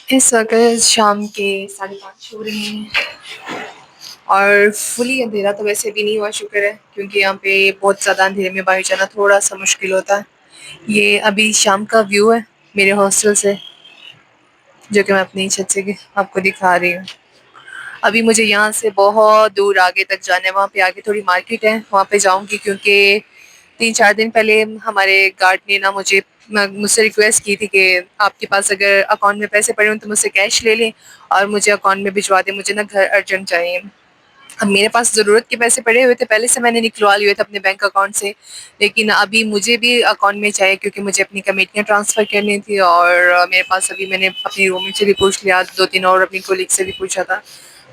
इस वक़्त शाम के 5:30 हो रहे हैं और फुली अंधेरा तो वैसे भी नहीं हुआ शुक्र है क्योंकि यहाँ पे बहुत ज़्यादा अंधेरे में बाहर जाना थोड़ा-सा मुश्किल होता है। ये अभी शाम का व्यू है मेरे हॉस्टल से, जो कि मैं अपनी छत से आपको दिखा रही हूँ। अभी मुझे यहाँ से बहुत दूर आगे तक जाना है, वहाँ पे आगे थोड़ी मार्केट है, वहाँ पे जाऊँगी क्योंकि 3-4 दिन पहले हमारे गार्ड ने ना मुझसे रिक्वेस्ट की थी कि आपके पास अगर अकाउंट में पैसे पड़े हों तो मुझसे कैश ले लें और मुझे अकाउंट में भिजवा दें, मुझे ना घर अर्जेंट चाहिए। अब मेरे पास ज़रूरत के पैसे पड़े हुए थे, पहले से मैंने निकलवा लिए थे अपने बैंक अकाउंट से, लेकिन अभी मुझे भी अकाउंट में चाहिए क्योंकि मुझे अपनी कमिटियाँ ट्रांसफ़र करनी थी और मेरे पास अभी मैंने अपनी रूममेट से भी पूछ लिया, 2-3 और अपनी कोलीग से भी पूछा था।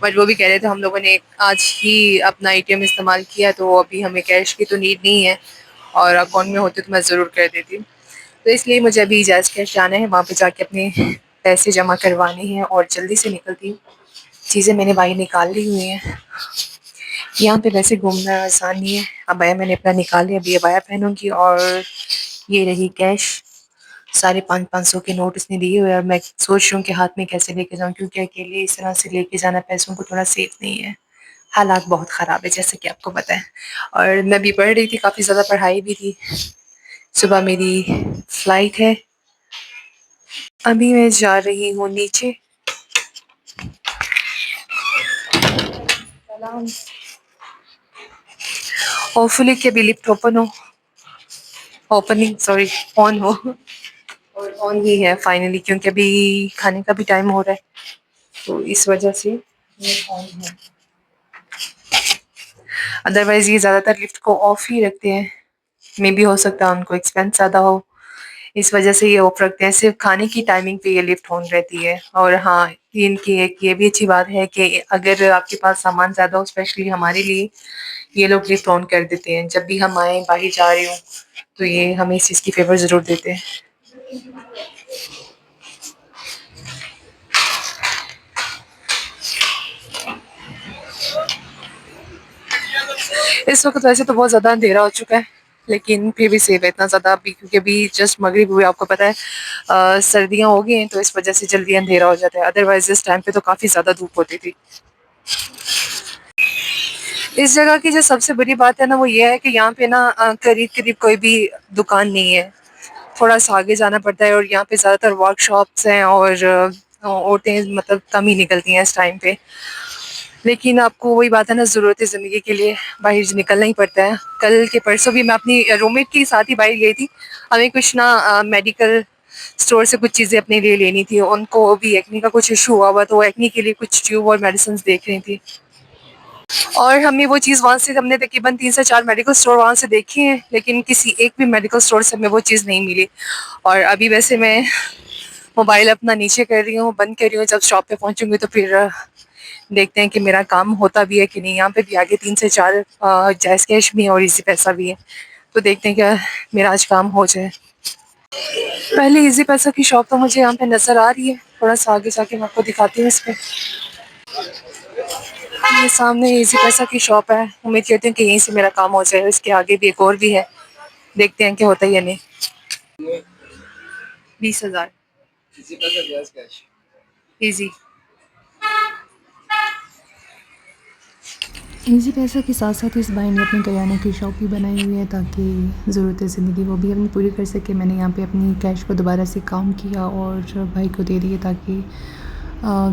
बट वो भी कह रहे थे हम लोगों ने आज ही अपना एटीएम इस्तेमाल किया तो अभी हमें कैश की तो नीड नहीं है और अकाउंट में होते तो मैं ज़रूर कर देती। तो इसलिए मुझे अभी जायज़ कैश जाना है, वहाँ पे जाके अपने पैसे जमा करवाने हैं और जल्दी से निकलती हूँ। चीज़ें मैंने बाहर निकाल ली हुई हैं। यहाँ पे वैसे घूमना आसान नहीं है। अबाया मैंने अपना निकाल लिया, अभी अबाया पहनूँगी और ये रही कैश। सारे 500-500 के नोट इसने दिए हुए हैं और मैं सोच रही हूँ कि हाथ में कैसे लेके जाऊँ क्योंकि अकेले इस तरह से लेके जाना पैसों को थोड़ा सेफ नहीं है। हालात बहुत ख़राब है जैसे कि आपको पता है और मैं भी पढ़ रही थी, काफ़ी ज़्यादा पढ़ाई भी थी। सुबह मेरी फ्लाइट है। अभी मैं जा रही हूँ नीचे। होपफुली कि अभी लिफ्ट ऑन हो और ऑन ही है फाइनली क्योंकि अभी खाने का भी टाइम हो रहा है, तो इस वजह से ये ऑन है। अदरवाइज़ ये ज़्यादातर लिफ्ट को ऑफ ही रखते हैं। मेबी हो सकता है उनको एक्सपेंस ज़्यादा हो, इस वजह से ये ऑफ रखते हैं। सिर्फ़ खाने की टाइमिंग पे ये लिफ्ट ऑन रहती है और हाँ, इनकी एक ये भी अच्छी बात है कि अगर आपके पास सामान ज़्यादा हो स्पेशली हमारे लिए, ये लोग लिफ्ट ऑन कर देते हैं। जब भी हम आएँ, बाहर जा रहे हों, तो ये हमें इस चीज़ की फ़ेवर ज़रूर देते हैं। इस वक़्त वैसे तो बहुत ज़्यादा अंधेरा हो चुका है, लेकिन फिर भी सेफ है इतना ज़्यादा अभी क्योंकि अभी जस्ट मगरिब हुई आपको पता है सर्दियाँ हो गई हैं तो इस वजह से जल्दी अंधेरा हो जाता है, अदरवाइज़ इस टाइम पे तो काफ़ी ज़्यादा धूप होती थी। इस जगह की जो सबसे बड़ी बात है ना वो ये है कि यहाँ पे ना करीब-करीब कोई भी दुकान नहीं है। थोड़ा-सा आगे जाना पड़ता है और यहाँ पे ज़्यादातर वर्कशॉप्स हैं और औरतें मतलब कम ही निकलती हैं इस टाइम पे। लेकिन आपको वही बात है ना ज़रूरत ज़िंदगी के लिए बाहर निकलना ही पड़ता है। कल के परसों भी मैं अपनी रूममेट के साथ ही बाहर गई थी। हमें कुछ ना मेडिकल स्टोर से कुछ चीज़ें अपने लिए लेनी थी। उनको भी एक्ने का कुछ इश्यू हुआ हुआ तो वो एक्ने के लिए कुछ ट्यूब और मेडिसिन्स देख रही थी। और हमें वो चीज़ वहाँ से हमने तकरीबन 3 से 4 मेडिकल स्टोर वहाँ से देखे हैं, लेकिन किसी एक भी मेडिकल स्टोर से हमें वो चीज़ नहीं मिली। और अभी वैसे मैं मोबाइल अपना नीचे कर रही हूँ, बंद कर रही हूँ, जब शॉप पे पहुँचूँगी तो फिर देखते हैं कि मेरा काम होता भी है कि नहीं। यहाँ पे भी आगे 3 से 4 जायज़ कैश भी है और ईज़ी पैसा भी है, तो देखते हैं क्या मेरा आज काम हो जाए। पहले ईज़ी पैसा की शॉप तो मुझे यहाँ पे नज़र आ रही है, थोड़ा-सा आगे जाके मैं आपको दिखाती हूँ इसमें। ये सामने ईज़ी पैसा की शॉप है, उम्मीद करती हूँ कि यहीं से मेरा काम हो जाए। इसके आगे भी एक और भी है, देखते हैं क्या होता है या नहीं। 20,000 ईज़ी। इसी पैसों के साथ साथ इस भाई ने अपनी करियाना की शॉप भी बनाई हुई है ताकि ज़रूरत ज़िंदगी वो भी अपनी पूरी कर सके। मैंने यहाँ पे अपनी कैश को दोबारा से काउंट किया और भाई को दे दिए ताकि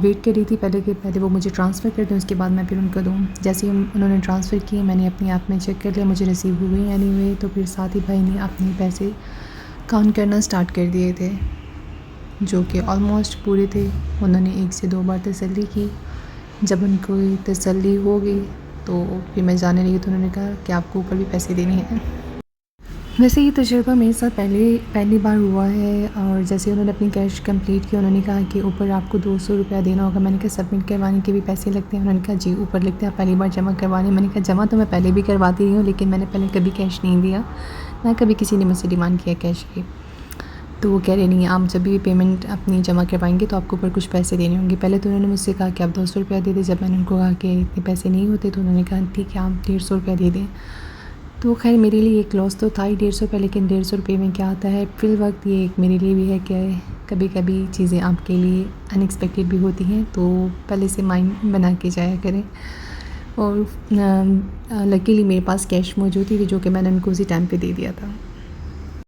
वेट कर रही थी पहले कि पहले वो मुझे ट्रांसफ़र कर दें, उसके बाद मैं फिर उनको दूँ। जैसे ही उन्होंने ट्रांसफ़र किए मैंने अपनी ऐप में चेक कर लिया मुझे रिसीव हुए या नहीं हुए, तो फिर साथ ही भाई ने अपने पैसे काउंट करना स्टार्ट कर दिए थे जो कि ऑलमोस्ट पूरे थे। उन्होंने 1 से 2 बार तसल्ली की। जब उनको तसल्ली हो गई तो फिर मैं जाने लगी तो उन्होंने कहा कि आपको ऊपर भी पैसे देने हैं। वैसे ये तजुर्बा मेरे साथ पहली बार हुआ है और जैसे उन्होंने अपनी कैश कंप्लीट की उन्होंने कहा कि ऊपर आपको 200 रुपया देना होगा। मैंने कहा सबमिट करवाने के भी पैसे लगते हैं? उन्होंने कहा जी ऊपर लगते हैं, आप पहली बार जमा करवाने। मैंने कहा जमा तो मैं पहले भी करवाती रही हूँ लेकिन मैंने पहले कभी कैश नहीं दिया, ना कभी किसी ने मुझसे डिमांड किया कैश की। तो वो कह रहे नहीं आप जब भी पेमेंट अपनी जमा करवाएंगे तो आपको ऊपर कुछ पैसे देने होंगे। पहले तो उन्होंने मुझसे कहा कि आप 200 रुपया दे दें। जब मैंने उनको कहा कि इतने पैसे नहीं होते तो उन्होंने कहा ठीक है आप 150 रुपया दे दें। तो खैर मेरे लिए एक लॉस तो था ही 150 रुपये, लेकिन 150 रुपये में क्या आता है फिल वक्त, ये एक मेरे लिए भी है कि कभी कभी चीज़ें आपके लिए अनएक्सपेक्टेड भी होती हैं, तो पहले से माइंड बना के जाया करें। और लकीली मेरे पास कैश मौजूद थी जो कि मैंने उनको उसी टाइम पे दे दिया था।